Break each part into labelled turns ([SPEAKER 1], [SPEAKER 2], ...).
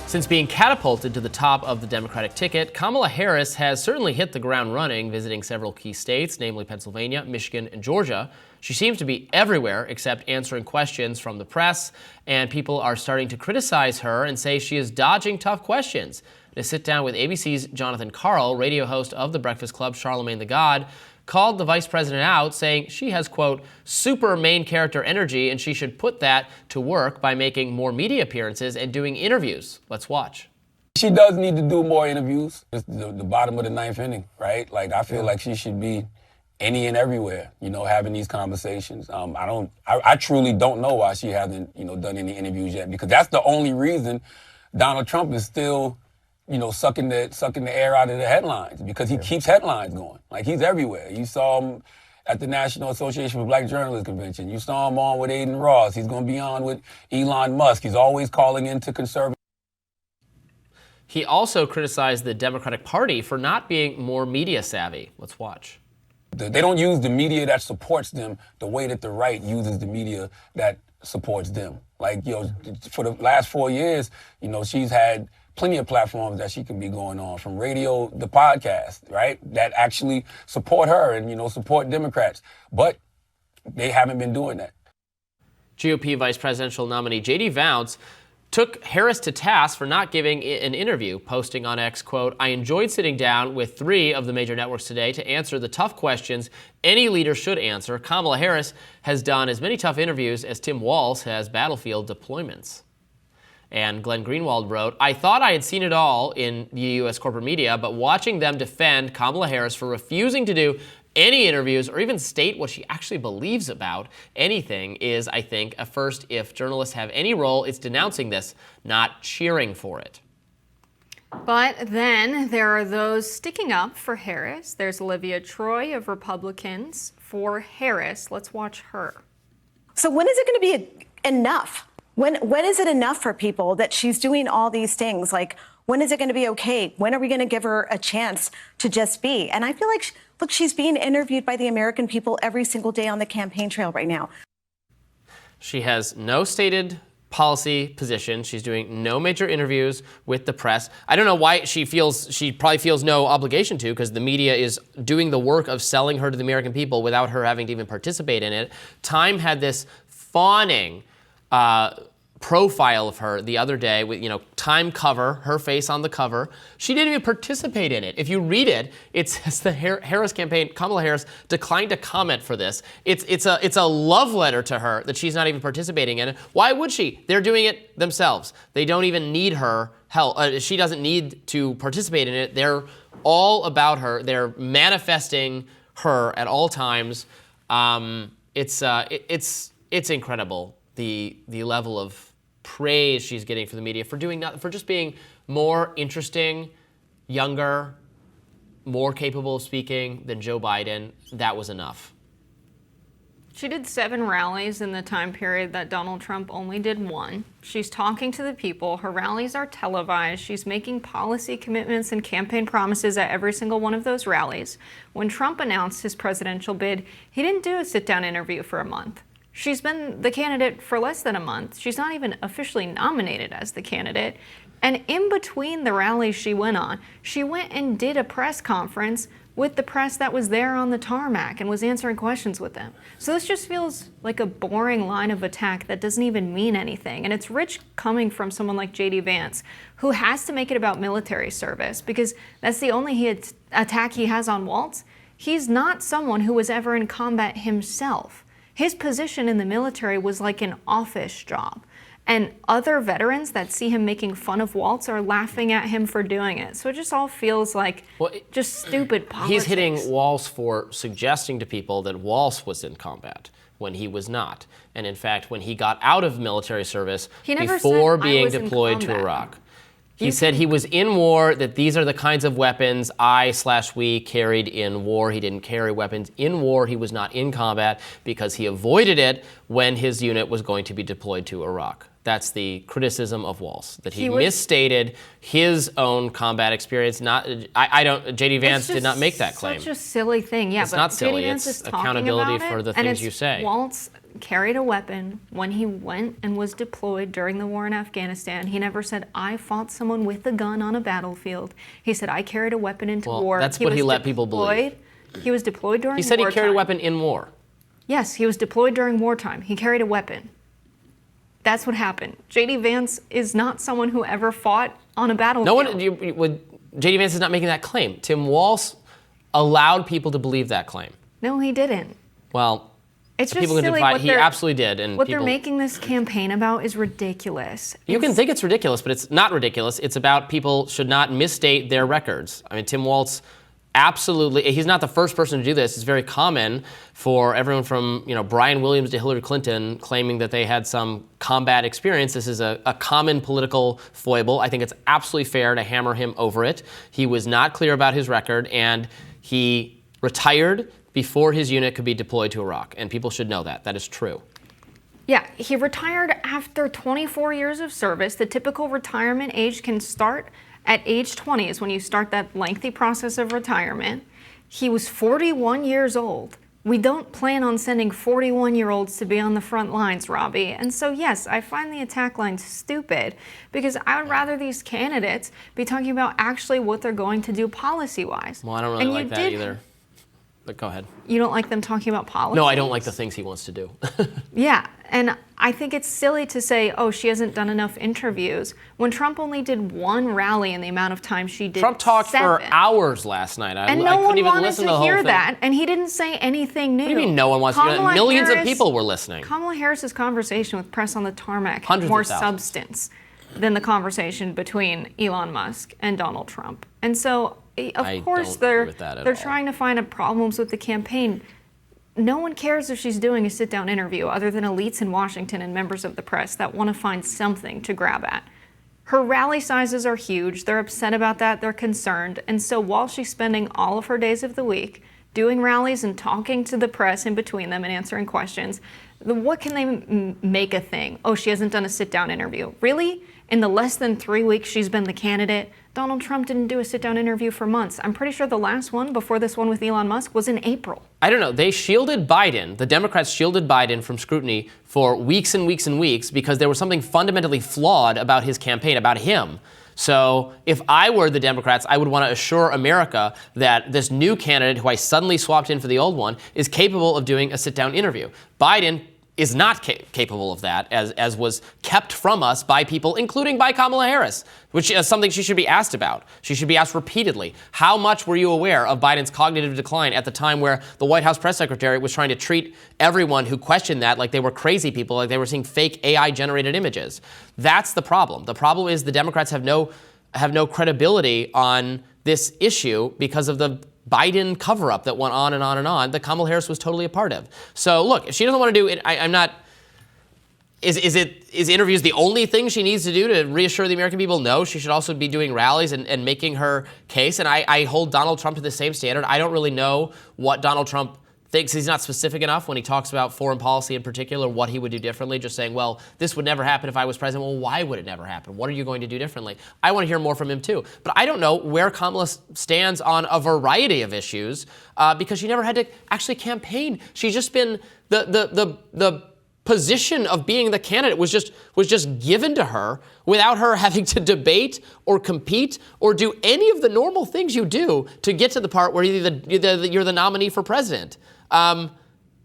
[SPEAKER 1] Since being catapulted to the top of the Democratic ticket, Kamala Harris has certainly hit the ground running, visiting several key states, namely Pennsylvania, Michigan, and Georgia. She seems to be everywhere except answering questions from the press, and people are starting to criticize her and say she is dodging tough questions. In a sit-down with ABC's Jonathan Karl, radio host of The Breakfast Club, Charlamagne the God, called the vice president out, saying she has, quote, super main character energy, and she should put that to work by making more media appearances and doing interviews. Let's watch.
[SPEAKER 2] She does need to do more interviews. It's the bottom of the ninth inning, right? Like, I feel like she should be any and everywhere, having these conversations. I truly don't know why she hasn't, done any interviews yet, because that's the only reason Donald Trump is still sucking the air out of the headlines, because he keeps headlines going. Like, he's everywhere. You saw him at the National Association for Black Journalists Convention. You saw him on with Aiden Ross. He's going to be on with Elon Musk. He's always calling into conservative.
[SPEAKER 1] He also criticized the Democratic Party for not being more media savvy. Let's watch.
[SPEAKER 2] They don't use the media that supports them the way that the right uses the media that supports them. Like, for the last 4 years, she's had plenty of platforms that she can be going on, from radio, the podcast, right, that actually support her and, support Democrats. But they haven't been doing that.
[SPEAKER 1] GOP vice presidential nominee J.D. Vance took Harris to task for not giving an interview, posting on X, quote, I enjoyed sitting down with 3 of the major networks today to answer the tough questions any leader should answer. Kamala Harris has done as many tough interviews as Tim Walz has battlefield deployments. And Glenn Greenwald wrote, I thought I had seen it all in the U.S. corporate media, but watching them defend Kamala Harris for refusing to do any interviews or even state what she actually believes about anything is, I think, a first. If journalists have any role, it's denouncing this, not cheering for it.
[SPEAKER 3] But then there are those sticking up for Harris. There's Olivia Troy of Republicans for Harris. Let's watch her.
[SPEAKER 4] So when is it going to be enough? When is it enough for people that she's doing all these things? Like, when is it going to be okay? When are we going to give her a chance to just be? And I feel like, look, she's being interviewed by the American people every single day on the campaign trail right now.
[SPEAKER 1] She has no stated policy position. She's doing no major interviews with the press. I don't know why she probably feels no obligation to, because the media is doing the work of selling her to the American people without her having to even participate in it. Time had this fawning profile of her the other day with, Time cover, her face on the cover. She didn't even participate in it. If you read it, it says the Harris campaign, Kamala Harris declined to comment for this. It's a love letter to her that she's not even participating in it. Why would she? They're doing it themselves. They don't even need her help. She doesn't need to participate in it. They're all about her. They're manifesting her at all times. It's incredible. The level of praise she's getting from the media for doing nothing, for just being more interesting, younger, more capable of speaking than Joe Biden. That was enough.
[SPEAKER 3] She did 7 rallies in the time period that Donald Trump only did 1. She's talking to the people. Her rallies are televised. She's making policy commitments and campaign promises at every single one of those rallies. When Trump announced his presidential bid, he didn't do a sit-down interview for a month. She's been the candidate for less than a month. She's not even officially nominated as the candidate. And in between the rallies she went on, she went and did a press conference with the press that was there on the tarmac and was answering questions with them. So this just feels like a boring line of attack that doesn't even mean anything. And it's rich coming from someone like J.D. Vance, who has to make it about military service, because that's the only attack he has on Walz. He's not someone who was ever in combat himself. His position in the military was like an office job. And other veterans that see him making fun of Walz are laughing at him for doing it. So it just all feels like just stupid politics.
[SPEAKER 1] He's hitting Walz for suggesting to people that Walz was in combat when he was not. And in fact, when he got out of military service before being deployed to Iraq, he said he was in war, that these are the kinds of weapons we carried in war. He didn't carry weapons in war. He was not in combat because he avoided it when his unit was going to be deployed to Iraq. That's the criticism of Walz, that he misstated his own combat experience. J.D. Vance did not make that claim.
[SPEAKER 3] Such a silly thing. Yeah,
[SPEAKER 1] it's
[SPEAKER 3] but
[SPEAKER 1] not silly.
[SPEAKER 3] J.D. Vance
[SPEAKER 1] It's
[SPEAKER 3] is talking
[SPEAKER 1] accountability
[SPEAKER 3] about
[SPEAKER 1] for the things you say.
[SPEAKER 3] Walz carried a weapon when he went and was deployed during the war in Afghanistan. He never said, I fought someone with a gun on a battlefield. He said, I carried a weapon into war.
[SPEAKER 1] That's what he let people believe.
[SPEAKER 3] He was deployed during wartime.
[SPEAKER 1] He said he carried a weapon in war.
[SPEAKER 3] Yes, he was deployed during wartime. He carried a weapon. That's what happened. J.D. Vance is not someone who ever fought on a battlefield.
[SPEAKER 1] J.D. Vance is not making that claim. Tim Walz allowed people to believe that claim.
[SPEAKER 3] No, he didn't.
[SPEAKER 1] Well,
[SPEAKER 3] it's just
[SPEAKER 1] people can
[SPEAKER 3] silly.
[SPEAKER 1] divide. He absolutely did. And
[SPEAKER 3] what they're making this campaign about is ridiculous.
[SPEAKER 1] You can think it's ridiculous, but it's not ridiculous. It's about people should not misstate their records. I mean, Tim Walz absolutely, he's not the first person to do this. It's very common for everyone from Brian Williams to Hillary Clinton claiming that they had some combat experience. This is a common political foible. I think it's absolutely fair to hammer him over it. He was not clear about his record, and he retired before his unit could be deployed to Iraq, and people should know that. That is true.
[SPEAKER 3] Yeah, he retired after 24 years of service. The typical retirement age can start at age 20 is when you start that lengthy process of retirement. He was 41 years old. We don't plan on sending 41-year-olds to be on the front lines, Robby. And so, yes, I find the attack line stupid because I would rather these candidates be talking about actually what they're going to do policy-wise.
[SPEAKER 1] Well, I don't really like that either. But go ahead.
[SPEAKER 3] You don't like them talking about policy?
[SPEAKER 1] No, I don't like the things he wants to do.
[SPEAKER 3] Yeah, and I think it's silly to say, oh, she hasn't done enough interviews, when Trump only did one rally in the amount of time she did.
[SPEAKER 1] Trump talked
[SPEAKER 3] 7.
[SPEAKER 1] for hours last night.
[SPEAKER 3] And
[SPEAKER 1] I
[SPEAKER 3] no
[SPEAKER 1] couldn't
[SPEAKER 3] one
[SPEAKER 1] even
[SPEAKER 3] wanted
[SPEAKER 1] listen
[SPEAKER 3] to
[SPEAKER 1] the whole
[SPEAKER 3] hear
[SPEAKER 1] thing.
[SPEAKER 3] that, and he didn't say anything new.
[SPEAKER 1] What do you mean no one wants to hear that? Millions of people were listening.
[SPEAKER 3] Kamala Harris's conversation with press on the tarmac had
[SPEAKER 1] Hundreds
[SPEAKER 3] more
[SPEAKER 1] of thousands.
[SPEAKER 3] substance than the conversation between Elon Musk and Donald Trump. And so, of course, they're trying to find problems with the campaign. No one cares if she's doing a sit-down interview other than elites in Washington and members of the press that want to find something to grab at. Her rally sizes are huge. They're upset about that. They're concerned. And so while she's spending all of her days of the week doing rallies and talking to the press in between them and answering questions, what can they make a thing? Oh, she hasn't done a sit-down interview. Really? In the less than 3 weeks she's been the candidate, Donald Trump didn't do a sit-down interview for months. I'm pretty sure the last one before this one with Elon Musk was in April.
[SPEAKER 1] I don't know. They shielded Biden, the Democrats shielded Biden from scrutiny for weeks and weeks and weeks because there was something fundamentally flawed about his campaign, about him. So if I were the Democrats, I would want to assure America that this new candidate who I suddenly swapped in for the old one is capable of doing a sit-down interview. Biden is not capable of that, as was kept from us by people, including by Kamala Harris, which is something she should be asked about. She should be asked repeatedly. How much were you aware of Biden's cognitive decline at the time where the White House press secretary was trying to treat everyone who questioned that like they were crazy people, like they were seeing fake AI-generated images? That's the problem. The problem is the Democrats have no credibility on this issue because of the Biden cover-up that went on and on and on that Kamala Harris was totally a part of. So look, if she doesn't want to do it, I'm not. Is interviews the only thing she needs to do to reassure the American people? No, she should also be doing rallies and making her case. And I hold Donald Trump to the same standard. I don't really know what Donald Trump thinks. He's not specific enough when he talks about foreign policy in particular, what he would do differently, just saying, well, this would never happen if I was president. Well, why would it never happen? What are you going to do differently? I want to hear more from him too. But I don't know where Kamala stands on a variety of issues because she never had to actually campaign. She's just been the position of being the candidate was just given to her without her having to debate or compete or do any of the normal things you do to get to the part where you're the nominee for president. And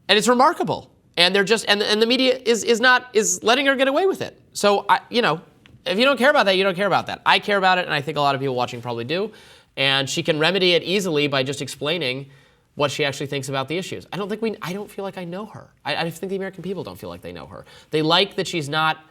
[SPEAKER 1] it's remarkable. And they're just and the media is letting her get away with it. So if you don't care about that, you don't care about that. I care about it, and I think a lot of people watching probably do. And she can remedy it easily by just explaining what she actually thinks about the issues. I don't feel like I know her. I think the American people don't feel like they know her. They like that she's not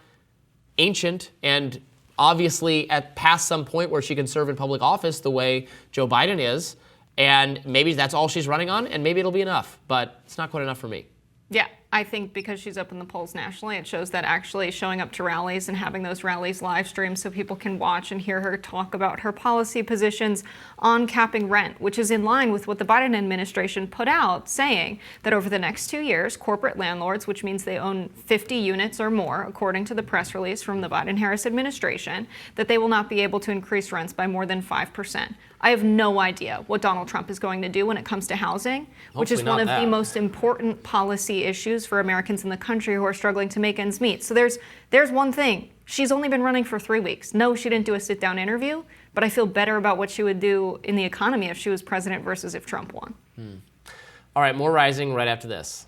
[SPEAKER 1] ancient and obviously past some point where she can serve in public office the way Joe Biden is. And maybe that's all she's running on, and maybe it'll be enough. But it's not quite enough for me.
[SPEAKER 3] Yeah, I think because she's up in the polls nationally, it shows that actually showing up to rallies and having those rallies live streamed so people can watch and hear her talk about her policy positions on capping rent, which is in line with what the Biden administration put out, saying that over the next 2 years, corporate landlords, which means they own 50 units or more, according to the press release from the Biden-Harris administration, that they will not be able to increase rents by more than 5%. I have no idea what Donald Trump is going to do when it comes to housing, which is one of the most important policy issues for Americans in the country who are struggling to make ends meet. So there's one thing. She's only been running for 3 weeks. No, she didn't do a sit-down interview, but I feel better about what she would do in the economy if she was president versus if Trump won.
[SPEAKER 1] All right, more Rising right after this.